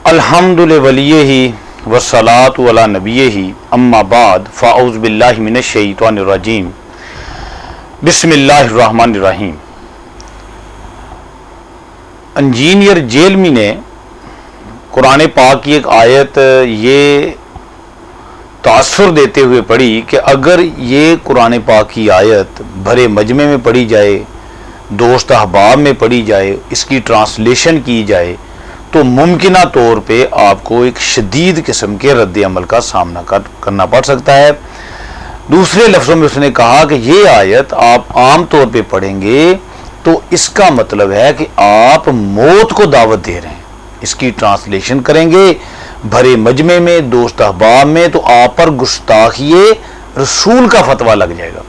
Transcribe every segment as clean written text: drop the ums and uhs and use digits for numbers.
الحمدللہ ولیہ والصلاۃ علی نبیہ اما بعد فاعوذ باللہ من الشیطان الرجیم بسم اللہ الرحمن الرحیم۔ انجینئر جیلمی نے قرآن پاک کی ایک آیت یہ تاثر دیتے ہوئے پڑھی کہ اگر یہ قرآن پاک کی آیت بھرے مجمع میں پڑھی جائے، دوست احباب میں پڑھی جائے، اس کی ٹرانسلیشن کی جائے تو ممکنہ طور پہ آپ کو ایک شدید قسم کے رد عمل کا سامنا کرنا پڑ سکتا ہے۔ دوسرے لفظوں میں اس نے کہا کہ یہ آیت آپ عام طور پہ پڑھیں گے تو اس کا مطلب ہے کہ آپ موت کو دعوت دے رہے ہیں۔ اس کی ٹرانسلیشن کریں گے بھرے مجمع میں، دوست احباب میں، تو آپ پر گستاخی رسول کا فتویٰ لگ جائے گا۔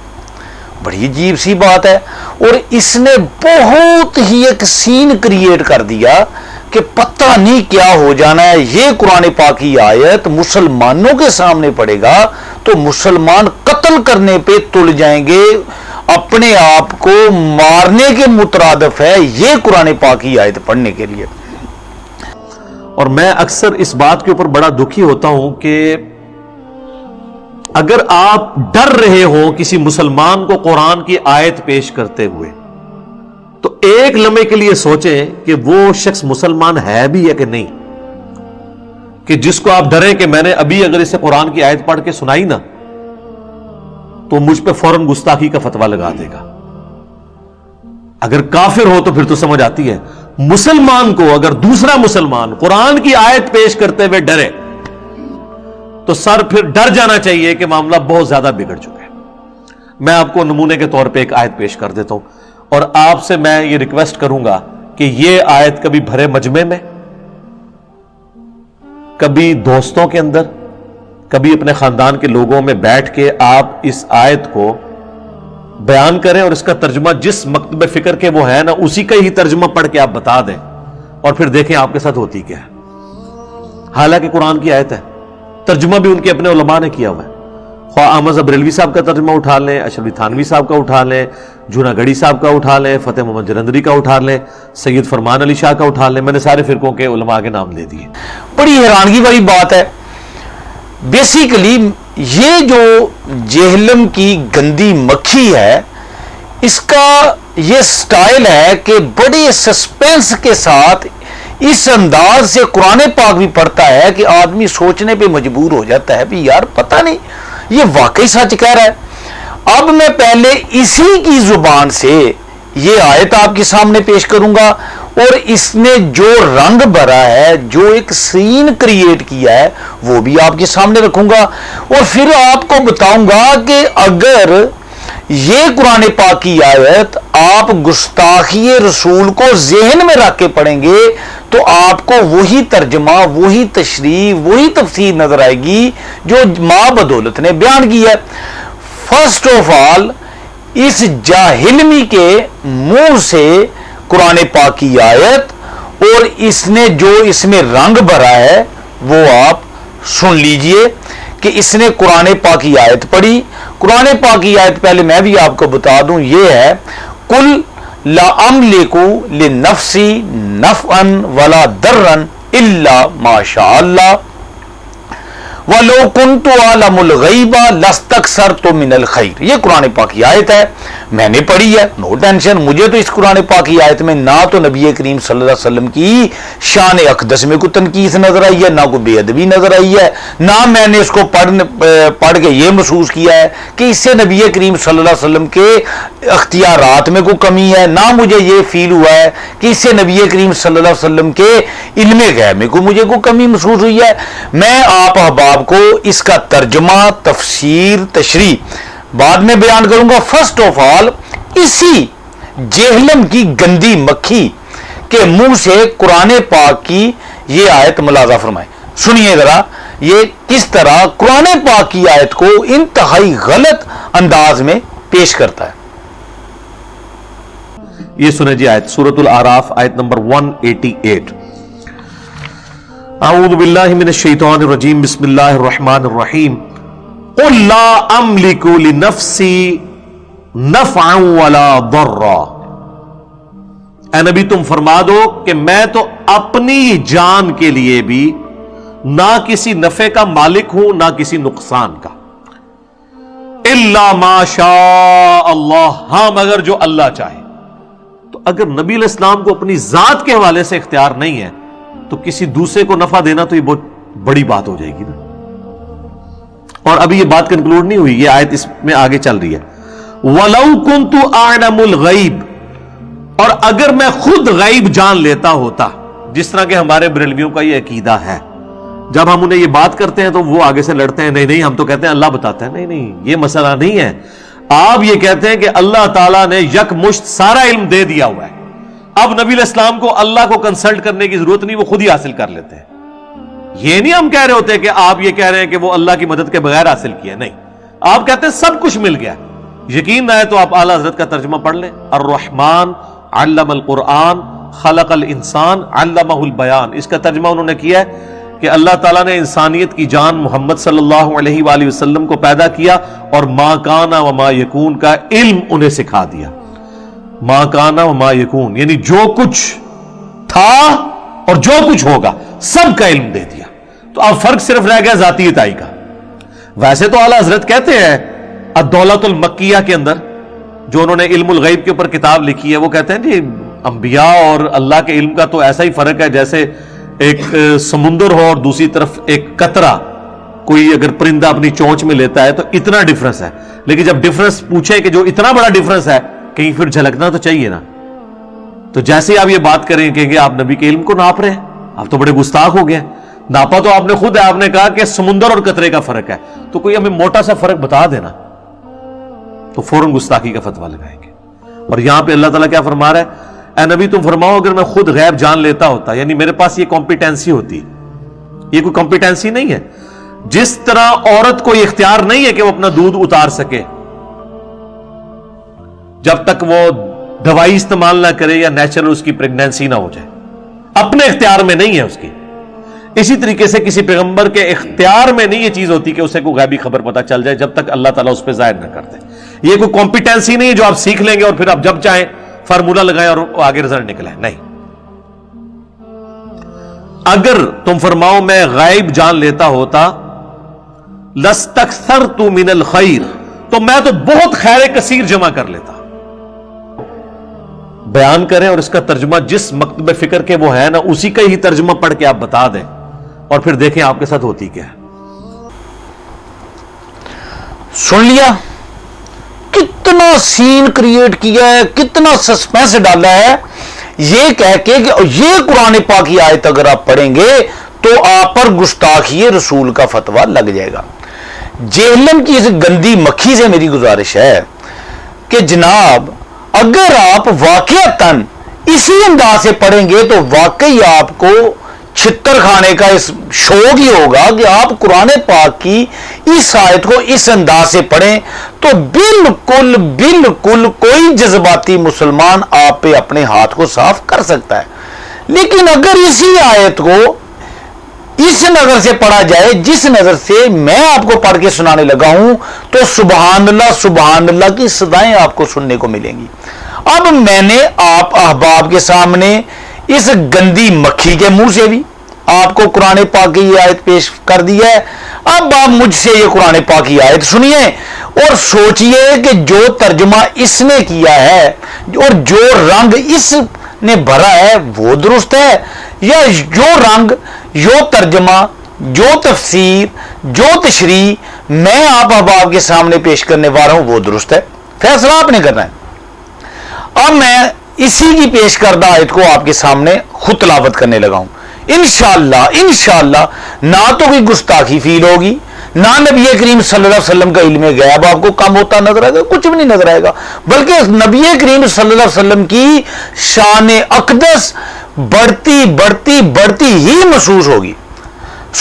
بڑی عجیب سی بات ہے، اور اس نے بہت ہی ایک سین کریٹ کر دیا کہ پتہ نہیں کیا ہو جانا ہے۔ یہ قرآن پاک کی آیت مسلمانوں کے سامنے پڑے گا تو مسلمان قتل کرنے پہ تل جائیں گے، اپنے آپ کو مارنے کے مترادف ہے یہ قرآن پاک کی آیت پڑھنے کے لیے۔ اور میں اکثر اس بات کے اوپر بڑا دکھی ہوتا ہوں کہ اگر آپ ڈر رہے ہو کسی مسلمان کو قرآن کی آیت پیش کرتے ہوئے تو ایک لمحے کے لیے سوچیں کہ وہ شخص مسلمان ہے بھی ہے کہ نہیں، کہ جس کو آپ ڈریں کہ میں نے ابھی اگر اسے قرآن کی آیت پڑھ کے سنائی نا تو مجھ پہ فوراً گستاخی کا فتویٰ لگا دے گا۔ اگر کافر ہو تو پھر تو سمجھ آتی ہے، مسلمان کو اگر دوسرا مسلمان قرآن کی آیت پیش کرتے ہوئے ڈرے تو سر پھر ڈر جانا چاہیے کہ معاملہ بہت زیادہ بگڑ چکا ہے۔ میں آپ کو نمونے کے طور پہ ایک آیت پیش کر دیتا ہوں، اور آپ سے میں یہ ریکویسٹ کروں گا کہ یہ آیت کبھی بھرے مجمع میں، کبھی دوستوں کے اندر، کبھی اپنے خاندان کے لوگوں میں بیٹھ کے آپ اس آیت کو بیان کریں، اور اس کا ترجمہ جس مکتب فکر کے وہ ہے نا اسی کا ہی ترجمہ پڑھ کے آپ بتا دیں، اور پھر دیکھیں آپ کے ساتھ ہوتی کیا ہے۔ حالانکہ قرآن کی آیت ہے، ترجمہ بھی ان کے اپنے علماء نے کیا ہوا ہے۔ خواہ احمد بریلوی صاحب کا ترجمہ اٹھا لیں، اشرفی تھانوی صاحب کا اٹھا لیں، جونا گڑھی صاحب کا اٹھا لیں، فتح محمد جلندری کا اٹھا لیں، سید فرمان علی شاہ کا اٹھا لیں، میں نے سارے فرقوں کے علماء کے نام لے دیے۔ بڑی حیرانگی والی بات ہے۔ بیسیکلی یہ جو جہلم کی گندی مکھی ہے، اس کا یہ سٹائل ہے کہ بڑے سسپینس کے ساتھ اس انداز سے قرآن پاک بھی پڑھتا ہے کہ آدمی سوچنے پہ مجبور ہو جاتا ہے بھی یار پتہ نہیں یہ واقعی سچ کہہ رہا ہے۔ اب میں پہلے اسی کی زبان سے یہ آیت آپ کے سامنے پیش کروں گا، اور اس نے جو رنگ بھرا ہے، جو ایک سین کریٹ کیا ہے، وہ بھی آپ کے سامنے رکھوں گا، اور پھر آپ کو بتاؤں گا کہ اگر یہ قرآن پاک کی آیت آپ گستاخی رسول کو ذہن میں رکھ کے پڑھیں گے تو آپ کو وہی ترجمہ، وہی تشریح، وہی تفسیر نظر آئے گی جو ماں بدولت نے بیان کی ہے۔ فرسٹ آف آل اس جاہلمی کے منہ سے قرآن پاک کی آیت اور اس نے جو اس میں رنگ بھرا ہے وہ آپ سن لیجئے کہ اس نے قرآن پاک کی آیت پڑھی۔ قرآن پاک کی آیت پہلے میں بھی آپ کو بتا دوں، یہ ہے قُلْ لَا أَمْلِكُ لِنَفْسِي نَفْعًا وَلَا ضَرًّا إِلَّا مَا شَاءَ اللَّهُ وَلَوْ كُنْتُ أَعْلَمُ الْغَيْبَ لَاسْتَكْثَرْتُ مِنَ الْخَيْرِ۔ یہ قرآن پاک کی آیت ہے، میں نے پڑھی ہے، نو ٹینشن۔ مجھے تو اس قرآن پاک کی آیت میں نہ تو نبی کریم صلی اللہ علیہ وسلم کی شان اقدس میں کوئی تنقید نظر آئی ہے، نہ کوئی بے ادبی نظر آئی ہے، نہ میں نے اس کو پڑھ کے یہ محسوس کیا ہے کہ اس سے نبی کریم صلی اللہ علیہ وسلم کے اختیارات میں کوئی کمی ہے، نہ مجھے یہ فیل ہوا ہے کہ اس سے نبی کریم صلی اللہ علیہ وسلم کے علم غیب میں مجھے کوئی کمی محسوس ہوئی ہے۔ میں آپ احباب کو اس کا ترجمہ، تفسیر، تشریح بعد میں بیان کروں گا۔ فرسٹ آف آل اسی جہلم کی گندی مکھی کے منہ سے قرآن پاک کی یہ آیت ملاحظہ فرمائیں، سنیے ذرا یہ کس طرح قرآن پاک کی آیت کو انتہائی غلط انداز میں پیش کرتا ہے۔ یہ سنیں جی آیت، سورۃ الاعراف آیت نمبر 188۔ اعوذ باللہ من الشیطان الرجیم، بسم اللہ الرحمن الرحیم۔ قل لا املک لنفسی نفعا ولا ضرا۔ اے نبی تم فرما دو کہ میں تو اپنی جان کے لیے بھی نہ کسی نفع کا مالک ہوں نہ کسی نقصان کا. الا ما شاء اللہ، ہاں مگر جو اللہ چاہے. تو اگر نبی علیہ السلام کو اپنی ذات کے حوالے سے اختیار نہیں ہے تو کسی دوسرے کو نفع دینا تو یہ بہت بڑی بات ہو جائے گی نا. اور ابھی یہ بات کنکلوڈ نہیں ہوئی، یہ آیت اس میں آگے چل رہی ہے. وَلَوْ كُنْتُ أَعْلَمُ الْغَيْبِ، اور اگر میں خود غیب جان لیتا ہوتا، جس طرح کہ ہمارے بریلویوں کا یہ عقیدہ ہے. جب ہم انہیں یہ بات کرتے ہیں تو وہ آگے سے لڑتے ہیں، نہیں نہیں ہم تو کہتے ہیں اللہ بتاتا ہے. نہیں نہیں، یہ مسئلہ نہیں ہے. آپ یہ کہتے ہیں کہ اللہ تعالیٰ نے یک مشت سارا علم دے دیا ہوا ہے، اب نبی علیہ السلام کو اللہ کو کنسلٹ کرنے کی ضرورت نہیں، وہ خود ہی حاصل کر لیتے ہیں. یہ نہیں ہم کہہ رہے ہوتے کہ آپ یہ کہہ رہے ہیں کہ وہ اللہ کی مدد کے بغیر حاصل کیا. نہیں، آپ کہتے ہیں سب کچھ مل گیا. یقین نہ ہے تو آپ اعلیٰ حضرت کا ترجمہ پڑھ لیں، الرحمن علم القرآن خلق الانسان علمہ البیان. اس کا ترجمہ انہوں نے کیا ہے کہ اللہ تعالیٰ نے انسانیت کی جان محمد صلی اللہ علیہ وآلہ وسلم کو پیدا کیا اور ما کان و ما یکون کا علم انہیں سکھا دیا. ما کان و ما یکون یعنی جو کچھ تھا اور جو کچھ ہوگا سب کا علم دے دیا. تو اب فرق صرف رہ گیا ذاتی عطائی کا. ویسے تو اعلیٰ حضرت کہتے ہیں الدولت المکیہ کے اندر، جو انہوں نے علم الغیب کے اوپر کتاب لکھی ہے، وہ کہتے ہیں جی انبیاء اور اللہ کے علم کا تو ایسا ہی فرق ہے جیسے ایک سمندر ہو اور دوسری طرف ایک قطرہ کوئی اگر پرندہ اپنی چونچ میں لیتا ہے تو اتنا ڈفرنس ہے. لیکن جب ڈفرنس پوچھے کہ جو اتنا بڑا ڈفرنس ہے کہیں پھر جھلکنا تو چاہیے نا. تو جیسے آپ یہ بات کریں کہیں گے آپ نبی کے علم کو ناپ رہے ہیں، آپ تو بڑے گستاخ ہو گئے. ناپا تو آپ نے خود ہے، آپ نے کہا کہ سمندر اور قطرے کا فرق ہے، تو کوئی ہمیں موٹا سا فرق بتا دینا تو فوراً گستاخی کا فتویٰ لگائیں گے. اور یہاں پہ اللہ تعالیٰ کیا فرما رہا ہے؟ اے نبی تم فرماؤ اگر میں خود غیب جان لیتا ہوتا، یعنی میرے پاس یہ کمپیٹنسی ہوتی. یہ کوئی کمپیٹنسی نہیں ہے. جس طرح عورت کو یہ اختیار نہیں ہے کہ وہ اپنا دودھ اتار سکے جب تک وہ دوائی استعمال نہ کرے یا نیچرل اس کی پریگنینسی نہ ہو جائے، اپنے اختیار میں نہیں ہے اس کی. اسی طریقے سے کسی پیغمبر کے اختیار میں نہیں یہ چیز ہوتی کہ اسے کوئی غیبی خبر پتہ چل جائے جب تک اللہ تعالیٰ اس پہ ظاہر نہ کرتے. یہ کوئی کمپیٹنسی نہیں ہے جو آپ سیکھ لیں گے اور پھر آپ جب چاہیں فارمولہ لگائیں اور آگے رزلٹ نکلے. نہیں، اگر تم فرماؤ میں غیب جان لیتا ہوتا لستکثرت من الخیر، تو میں تو بہت خیر کثیر جمع کر لیتا. بیان کریں اور اس کا ترجمہ جس مکتب فکر کے وہ ہے نا اسی کا ہی ترجمہ پڑھ کے آپ بتا دیں اور پھر دیکھیں آپ کے ساتھ ہوتی کیا ہے. سن لیا کتنا سین کریٹ کیا ہے، کتنا سسپینس ڈالا ہے، یہ کہہ کے کہ یہ قرآن پاک کی آیت اگر آپ پڑھیں گے تو آپ پر گستاخی رسول کا فتویٰ لگ جائے گا. جہلم کی اس گندی مکھی سے میری گزارش ہے کہ جناب اگر آپ واقعتاً اسی انداز سے پڑھیں گے تو واقعی آپ کو چھتر کھانے کا اس شوق ہی ہوگا کہ آپ قرآن پاک کی اس آیت کو اس انداز سے پڑھیں تو بالکل بالکل کوئی جذباتی مسلمان آپ پہ اپنے ہاتھ کو صاف کر سکتا ہے. لیکن اگر اسی آیت کو اس نظر سے پڑھا جائے جس نظر سے میں آپ کو پڑھ کے سنانے لگا ہوں تو سبحان اللہ کی صدائیں آپ کو سننے کو ملیں گی. اب میں نے آپ احباب کے سامنے اس گندی مکھی کے منہ سے بھی آپ کو قرآن پاک کی آیت پیش کر دی ہے. اب آپ مجھ سے یہ قرآن پاک کی آیت سنیے اور سوچئے کہ جو ترجمہ اس نے کیا ہے اور جو رنگ اس نے بھرا ہے وہ درست ہے یا جو رنگ جو ترجمہ جو تفسیر جو تشریح میں آپ احباب کے سامنے پیش کرنے والا ہوں وہ درست ہے. فیصلہ آپ نے کرنا ہے. اب میں اسی کی پیش کردہ آیت کو آپ کے سامنے خود تلاوت کرنے لگا ہوں. انشاءاللہ نہ تو کوئی گستاخی فیل ہوگی، نہ نبی کریم صلی اللہ علیہ وسلم کا علم غیب آپ کو کم ہوتا نظر آئے گا، کچھ بھی نہیں نظر آئے گا، بلکہ نبی کریم صلی اللہ علیہ وسلم کی شان اقدس بڑھتی ہی محسوس ہوگی.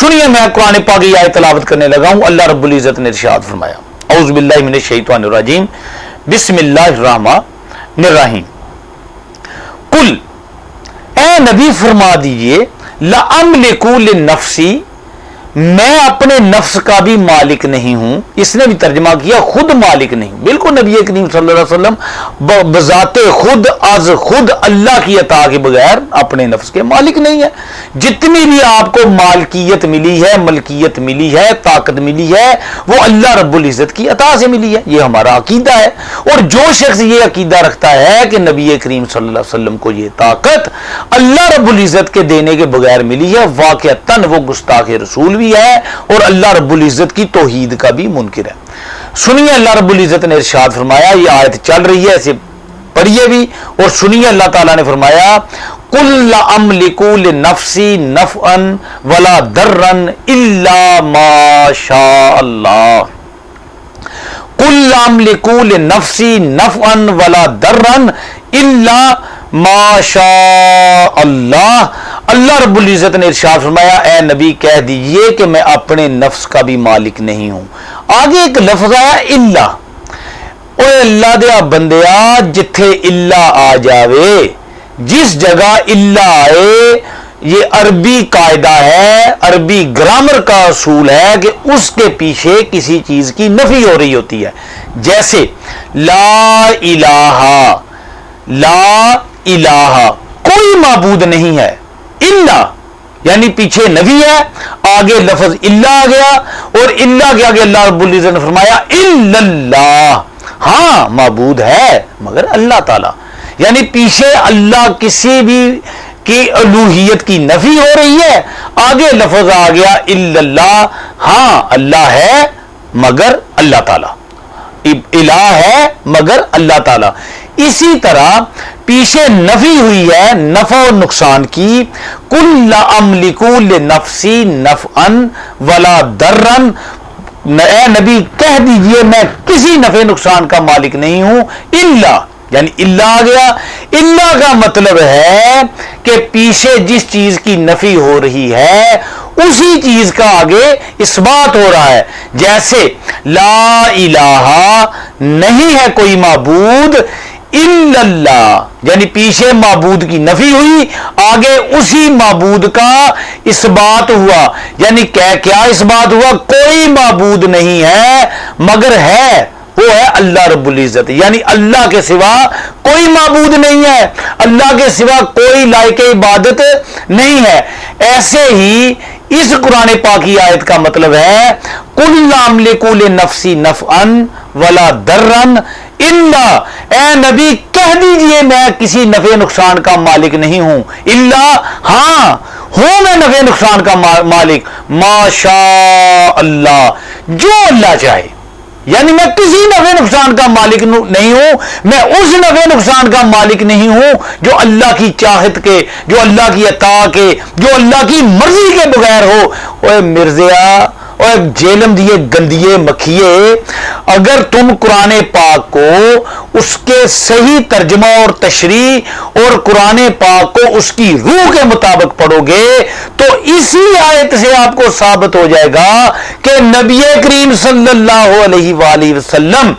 سنیے میں قرآن پاک کی آیت تلاوت کرنے لگا ہوں. اللہ رب العزت نے ارشاد فرمایا، اعوذ باللہ من الشیطان الرجیم، بسم اللہ الرحمن الرحیم. قل، اے نبی فرما دیجئے، لَأَمْلِكُ لِلنَّفْسِ، میں اپنے نفس کا بھی مالک نہیں ہوں. اس نے بھی ترجمہ کیا خود مالک نہیں. بالکل نبی کریم صلی اللہ علیہ وسلم بذات خود از خود اللہ کی عطا کے بغیر اپنے نفس کے مالک نہیں ہے. جتنی بھی آپ کو مالکیت ملی ہے، ملکیت ملی ہے، طاقت ملی ہے، وہ اللہ رب العزت کی عطا سے ملی ہے. یہ ہمارا عقیدہ ہے. اور جو شخص یہ عقیدہ رکھتا ہے کہ نبی کریم صلی اللہ علیہ وسلم کو یہ طاقت اللہ رب العزت کے دینے کے بغیر ملی ہے، واقعتاً وہ گستاخ رسول بھی ہے اور اللہ رب العزت کی توحید کا بھی منکر ہے. سنیے اللہ رب العزت نے ارشاد فرمایا، یہ آیت چل رہی ہے، اسے پڑھیے بھی اور سنیے. اللہ تعالیٰ نے فرمایا قُلْ لَا أَمْلِكُ لِنَفْسِي نَفْعًا وَلَا ضَرًّا إِلَّا مَا شَاءَ اللَّهُ قُلْ لَا أَمْلِكُ لِنَفْسِي نَفْعًا وَلَا ضَرًّا إِلَّا مَا شَاءَ اللَّهُ. اللہ رب العزت نے ارشاد فرمایا اے نبی کہہ دیجئے کہ میں اپنے نفس کا بھی مالک نہیں ہوں. آگے ایک لفظ آیا اللہ. اوے اللہ دیا بندیا، جتھے اللہ آ جاوے، جس جگہ اللہ آئے، یہ عربی قاعدہ ہے، عربی گرامر کا اصول ہے کہ اس کے پیچھے کسی چیز کی نفی ہو رہی ہوتی ہے. جیسے لا الہ، لا الہ کوئی معبود نہیں ہے، اللہ یعنی پیچھے نفی ہے، آگے لفظ اللہ آ گیا اور اللہ کے آگے اللہ رب العزت نے فرمایا الا اللہ، ہاں معبود ہے مگر اللہ تعالی. یعنی پیچھے اللہ کسی بھی کی الوہیت کی نفی ہو رہی ہے، آگے لفظ آ گیا الا اللہ، ہاں اللہ ہے مگر اللہ تعالی، الہ ہے مگر اللہ تعالی. اسی طرح پیچھے نفی ہوئی ہے نفع و نقصان کی، قُلْ لَا أَمْلِكُ لِنَفْسِي نَفْعًا وَلَا ضَرًّا، اے نبی کہہ دیجئے میں کسی نفع نقصان کا مالک نہیں ہوں. اللہ یعنی اللہ آ گیا. اللہ کا مطلب ہے کہ پیچھے جس چیز کی نفی ہو رہی ہے اسی چیز کا آگے اثبات ہو رہا ہے. جیسے لا الہ نہیں ہے کوئی معبود الا اللہ، یعنی پیچھے معبود کی نفی ہوئی، آگے اسی معبود کا اثبات ہوا. یعنی کیا اثبات ہوا؟ کوئی معبود نہیں ہے مگر ہے، وہ ہے اللہ رب العزت. یعنی اللہ کے سوا کوئی معبود نہیں ہے، اللہ کے سوا کوئی لائق عبادت نہیں ہے. ایسے ہی اس قرآن پاک کی آیت کا مطلب ہے قُلْ لَا أَمْلِكُ لِنَفْسِي نَفْعًا وَلَا ضَرًّا الا، اے نبی کہہ دیجئے میں کسی نفع نقصان کا مالک نہیں ہوں. الا، ہاں ہوں میں نفع نقصان کا مالک ما شاء اللہ، جو اللہ چاہے. یعنی میں کسی نفع نقصان کا مالک نہیں ہوں، میں اس نفع نقصان کا مالک نہیں ہوں جو اللہ کی چاہت کے، جو اللہ کی عطا کے، جو اللہ کی مرضی کے بغیر ہو. اوے مرزیا، اور جیلم دیے گندیے مکھیے، اگر تم قرآن پاک کو اس کے صحیح ترجمہ اور تشریح اور قرآن پاک کو اس کی روح کے مطابق پڑھو گے تو اسی آیت سے آپ کو ثابت ہو جائے گا کہ نبی کریم صلی اللہ علیہ وآلہ وسلم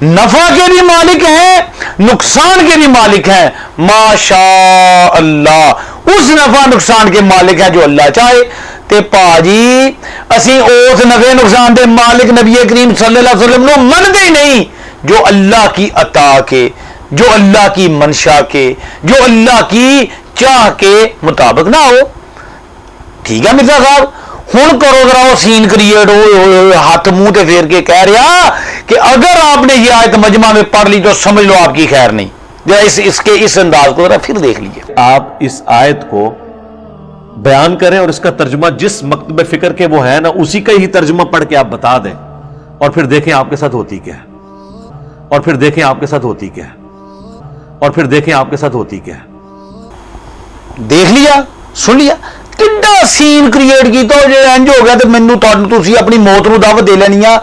نفع کے بھی مالک ہیں، نقصان کے بھی مالک ہیں. ما شاء اللہ، اس نفع نقصان کے مالک ہیں جو اللہ چاہے. تے پاجی اسی اس نفع نقصان دے مالک نبی کریم صلی اللہ علیہ وسلم نو منتے ہی نہیں جو اللہ کی عطا کے، جو اللہ کی منشا کے، جو اللہ کی چاہ کے مطابق نہ ہو. ٹھیک ہے مرزا صاحب، ہن کرو ذرا وہ سین کریٹ ہاتھ منہ تے پھیر کے کہہ رہا کہ اگر آپ نے یہ آیت مجمع میں پڑھ لی تو سمجھ لو آپ کی خیر نہیں. اس انداز کو ذرا پھر دیکھ لیجیے. آپ اس آیت کو بیان کریں اور اس کا ترجمہ جس مکتب فکر کے وہ ہے نا اسی کا ہی ترجمہ پڑھ کے آپ بتا دیں اور پھر دیکھیں آپ کے ساتھ ہوتی کیا ہے، اور پھر دیکھیں آپ کے ساتھ ہوتی کیا ہے، اور پھر دیکھیں آپ کے ساتھ ہوتی کیا ہے. دیکھ لیا، سن لیا، کڈا سین کریٹ کیتا جو انج ہو گیا تے مینوں تسی اپنی موت نو دعوت دے لینی آ.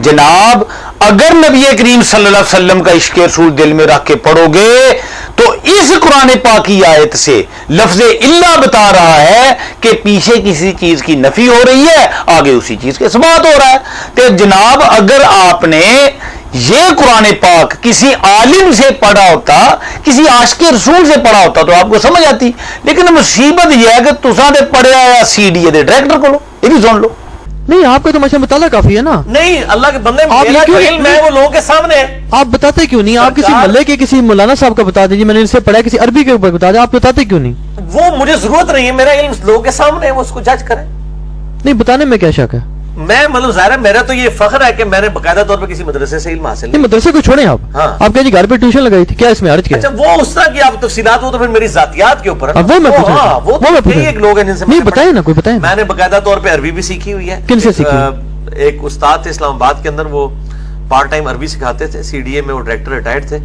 جناب اگر نبی کریم صلی اللہ علیہ وسلم کا عشق رسول دل میں رکھ کے پڑھو گے تو اس قرآن پاک کی آیت سے لفظ اللہ بتا رہا ہے کہ پیچھے کسی چیز کی نفی ہو رہی ہے، آگے اسی چیز کے اثبات ہو رہا ہے. تو جناب اگر آپ نے یہ قرآن پاک کسی عالم سے پڑھا ہوتا، کسی عاشق رسول سے پڑھا ہوتا تو آپ کو سمجھ آتی. لیکن مصیبت یہ ہے کہ تساں تے پڑھیا C D A they director کو یہ بھی سن لو. نہیں آپ کا تو ماشاء مطالعہ کافی ہے نا. نہیں اللہ کے بندے آپ میرا یہ کیوں- علم ہے وہ لوگوں کے سامنے ہے. آپ بتاتے کیوں نہیں؟ آپ کسی سرکار- محلے کے کسی مولانا صاحب کا بتا دیجیے، میں نے ان سے پڑھا ہے، کسی عربی کے اوپر بتا دیں، آپ بتاتے کیوں نہیں؟ وہ مجھے ضرورت نہیں ہے، میرا علم لوگوں کے سامنے ہے، وہ اس کو جج کریں. نہیں بتانے میں کیا شک ہے؟ میں مطلب ظاہر ہے میرا تو یہ فخر ہے کہ میں نے باقاعدہ طور پہ کسی مدرسے سے علم حاصل نہیں نہیں. مدرسے کو چھوڑیں آپ. ہاں. آپ کہہ جی گھر پہ ٹیوشن لگائی تھی، کیا اس میں حرج کیا ہے؟ اچھا وہ اس طرح کی آپ تفصیلات، وہ تو پھر میری ذاتیات کے اوپر ہے. وہ میں پوچھ رہا ہاں، ہوں. وہ وہ میں پوچھ کئی رہا ایک ہوں. لوگ ہیں جن سے نہیں میں نے بتائیں نا، کوئی بتائیں. میں نے باقاعدہ طور پہ عربی بھی سیکھی ہوئی ہے. کن سے سیکھی؟ ایک استاد تھے اسلام آباد کے اندر، وہ پارٹ ٹائم عربی سکھاتے تھے، سی ڈی اے میں وہ ڈائریکٹر ریٹائرڈ تھے،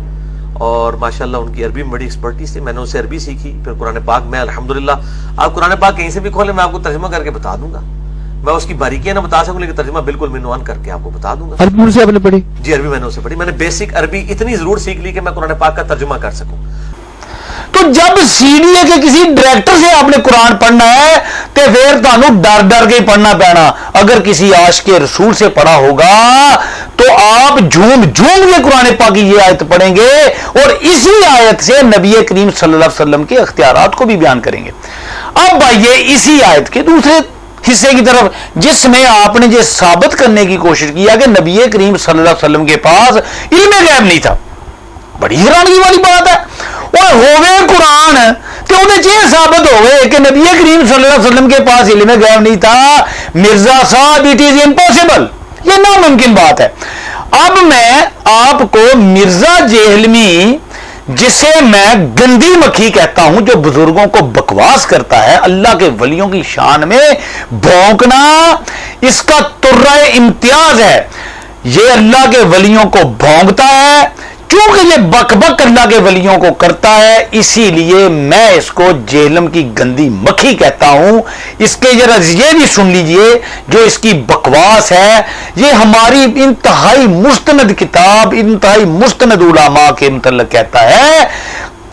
اور ماشاءاللہ ان کی عربی میں بڑی ایکسپرٹیز تھی. میں نے ان سے عربی سیکھی. پھر قرآن پاک میں الحمدللہ، آپ قرآن پاک کہیں سے بھی کھولیں میں آپ کو ترجمہ کر کے بتا دوں گا. میں اس کی باریکیاں نہ بتا سکوں لیکن ترجمہ بالکل منوان کر کے آپ کو بتا دوں گا. عربی سے آپ نے پڑھی؟ جی عربی میں نے اسے پڑھی. میں نے بیسک عربی اتنی ضرور سیکھ لی کہ میں قرآن پاک کا ترجمہ کر سکوں. تو جب سی ڈی اے کے کسی ڈائریکٹر سے آپ نے قرآن پڑھنا ہے تو پھر تانوں ڈر ڈر کے پڑھنا پینا. اگر کسی عاشق رسول سے پڑھا ہوگا تو آپ جھوم جھوم کے قرآن پاک کی یہ آیت پڑھیں گے اور اسی آیت سے نبی کریم صلی اللہ علیہ وسلم کے اختیارات کو بھی بیان کریں گے. اب آئیے اسی آیت کے دوسرے حصے کی طرف، جس میں آپ نے یہ ثابت کرنے کی کوشش کیا کہ نبی کریم صلی اللہ علیہ وسلم کے پاس علم غیب نہیں تھا. بڑی حیرانگی والی بات ہے. اور ہوئے قرآن تو انہیں یہ ثابت ہوئے کہ نبی کریم صلی اللہ علیہ وسلم کے پاس علم غیب نہیں تھا. مرزا صاحب اٹ از امپاسبل، یہ ناممکن بات ہے. اب میں آپ کو مرزا جہلمی، جسے میں گندی مکھی کہتا ہوں، جو بزرگوں کو بکواس کرتا ہے، اللہ کے ولیوں کی شان میں بھونکنا اس کا ترہ امتیاز ہے. یہ اللہ کے ولیوں کو بھونکتا ہے. چونکہ یہ بک بک اللہ کے ولیوں کو کرتا ہے، اسی لیے میں اس کو جہلم کی گندی مکھی کہتا ہوں. اس کے ذرا یہ بھی سن لیجئے جو اس کی بکواس ہے. یہ ہماری انتہائی مستند کتاب، انتہائی مستند علماء کے متعلق کہتا ہے.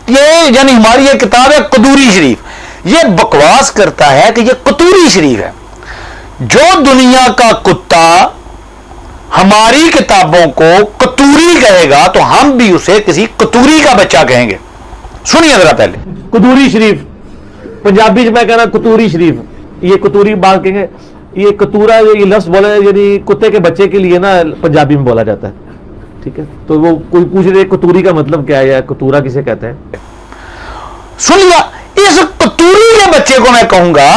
یہ یعنی ہماری یہ کتاب ہے قدوری شریف. یہ بکواس کرتا ہے کہ یہ قطوری شریف ہے. جو دنیا کا کتا ہماری کتابوں کو قطوری کہے گا تو ہم بھی اسے کسی قطوری کا بچہ کہیں گے. سنیے ذرا پہلے. قطوری شریف پنجابی میں کہنا قطوری شریف، یہ قطوری بات کہیں گے. یہ قطورا یہ لفظ بولا یعنی کتے کے بچے کے لیے نا پنجابی میں بولا جاتا ہے. ٹھیک ہے، تو وہ کوئی پوچھ رہے قطوری کا مطلب کیا ہے یا قطورا کسے کہتے ہیں. سن لیا، اس قطوری کے بچے کو میں کہوں گا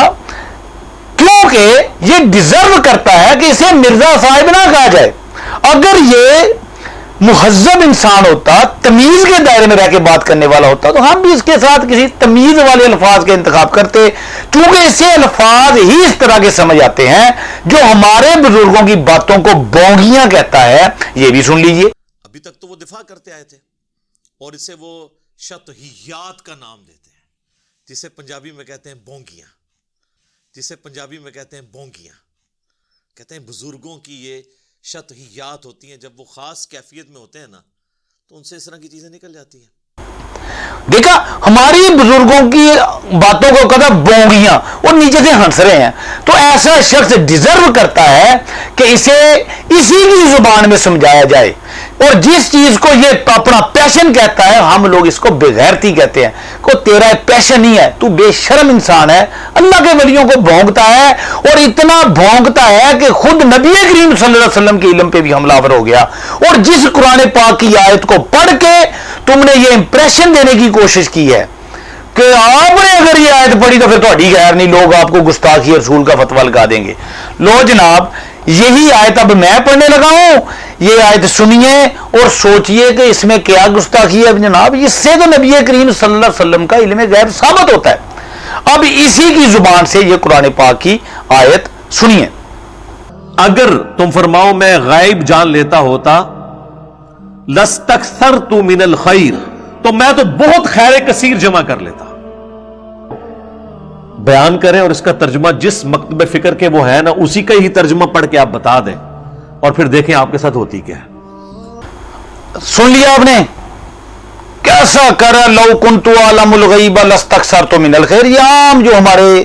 کیونکہ یہ ڈیزرو کرتا ہے کہ اسے مرزا صاحب نہ کہا جائے. اگر یہ مہذب انسان ہوتا، تمیز کے دائرے میں رہ کے بات کرنے والا ہوتا تو ہم بھی اس کے ساتھ کسی تمیز والے الفاظ کے انتخاب کرتے. چونکہ اسے الفاظ ہی اس طرح کے سمجھ آتے ہیں جو ہمارے بزرگوں کی باتوں کو بونگیاں کہتا ہے. یہ بھی سن لیجئے. ابھی تک تو وہ دفاع کرتے آئے تھے اور اسے وہ شطحیات کا نام دیتے ہیں، جسے پنجابی میں کہتے ہیں بونگیاں، جسے پنجابی میں کہتے ہیں بونگیاں. کہتے ہیں بزرگوں کی یہ شطحیات ہوتی ہیں، جب وہ خاص کیفیت میں ہوتے ہیں نا تو ان سے اس طرح کی چیزیں نکل جاتی ہیں. دیکھا ہماری بزرگوں کی باتوں کو کہتا بونگیاں اور نیچے سے ہنس رہے ہیں. تو ایسا شخص ڈیزرو کرتا ہے کہ اسے اسی کی زبان میں سمجھایا جائے. اور جس چیز کو یہ اپنا پیشن کہتا ہے ہم لوگ اس کو بغیرتی کہتے ہیں. کو تیرا پیشن نہیں ہے، تو بے شرم انسان ہے. اللہ کے ولیوں کو بھونکتا ہے اور اتنا بھونکتا ہے کہ خود نبی کریم صلی اللہ علیہ وسلم کے علم پہ بھی حملہ آور ہو گیا. اور جس قرآن پاک کی آیت کو پڑھ کے تم نے یہ امپریشن دینے کی کوشش کی ہے کہ آپ نے اگر یہ آیت پڑھی تو پھر تہاڈی خیر نہیں، لوگ آپ کو گستاخی رسول کا فتویٰ لگا دیں گے. لو جناب یہی آیت اب میں پڑھنے لگا ہوں. یہ آیت سنیے اور سوچئے کہ اس میں کیا گستاخی ہے. جناب اس سے تو نبی کریم صلی اللہ علیہ وسلم کا علم غیب ثابت ہوتا ہے. اب اسی کی زبان سے یہ قرآن پاک کی آیت سنیے. اگر تم فرماؤ میں غائب جان لیتا ہوتا لستکثرت من الخیر، تو میں تو بہت خیر کثیر جمع کر لیتا. بیان کریں اور اس کا ترجمہ جس مکتب فکر کے وہ ہے نا اسی کا ہی ترجمہ پڑھ کے آپ بتا دیں اور پھر دیکھیں آپ کے ساتھ ہوتی کیا ہے. سن لیا آپ نے کیسا کرا لو کنت عالم الغیب لاستکثرت من الخیر. یہ عام جو ہمارے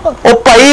ਉਹ ਭਾਈ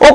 ਉਹ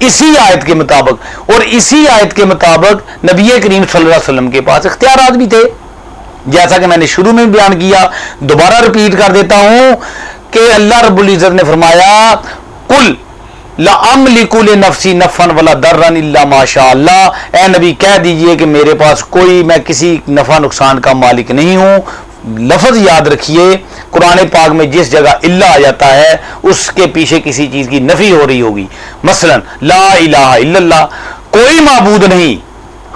اسی آیت کے مطابق، اور اسی آیت کے مطابق نبی کریم صلی اللہ علیہ وسلم کے پاس اختیارات بھی تھے، جیسا کہ میں نے شروع میں بیان کیا، دوبارہ رپیٹ کر دیتا ہوں کہ اللہ رب العزت نے فرمایا قل لا املک لنفسی نفعا ولا ضرا الا ما شاء اللہ، اے نبی کہہ دیجئے کہ میرے پاس کوئی، میں کسی نفع نقصان کا مالک نہیں ہوں۔ لفظ یاد رکھیے، قرآن پاک میں جس جگہ الا آ جاتا ہے اس کے پیچھے کسی چیز کی نفی ہو رہی ہوگی، مثلا لا الہ الا اللہ، کوئی معبود نہیں،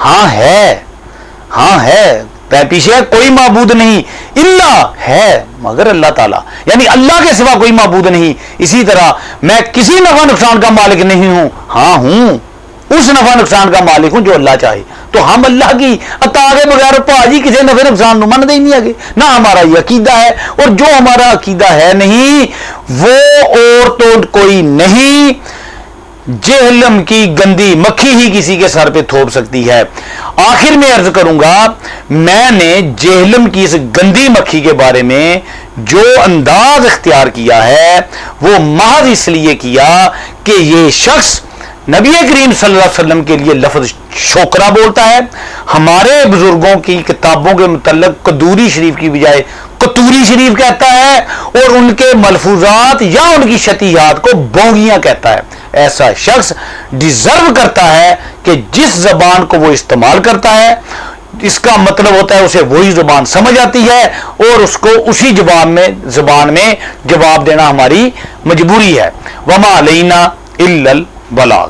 ہاں ہے پیچھے ہے کوئی معبود نہیں، اللہ ہے مگر اللہ تعالیٰ، یعنی اللہ کے سوا کوئی معبود نہیں۔ اسی طرح میں کسی نفع نقصان کا مالک نہیں ہوں، ہوں اس نفع نقصان کا مالک ہوں جو اللہ چاہے۔ تو ہم اللہ کی عطا کے بغیر پاجی کسی نفع نقصان من دے ہی نہیں آگے، نہ ہمارا یہ عقیدہ ہے، اور جو ہمارا عقیدہ ہے نہیں وہ اور تو کوئی نہیں، جہلم کی گندی مکھی ہی کسی کے سر پہ تھوپ سکتی ہے۔ آخر میں عرض کروں گا، میں نے جہلم کی اس گندی مکھی کے بارے میں جو انداز اختیار کیا ہے وہ محض اس لیے کیا کہ یہ شخص نبی کریم صلی اللہ علیہ وسلم کے لیے لفظ شوکرا بولتا ہے، ہمارے بزرگوں کی کتابوں کے متعلق قدوری شریف کی بجائے قطوری شریف کہتا ہے، اور ان کے ملفوظات یا ان کی شتیحات کو بونگیاں کہتا ہے۔ ایسا شخص ڈیزرو کرتا ہے کہ جس زبان کو وہ استعمال کرتا ہے اس کا مطلب ہوتا ہے اسے وہی زبان سمجھ آتی ہے، اور اس کو اسی زبان میں جواب دینا ہماری مجبوری ہے۔ وما علینا الا البلاغ۔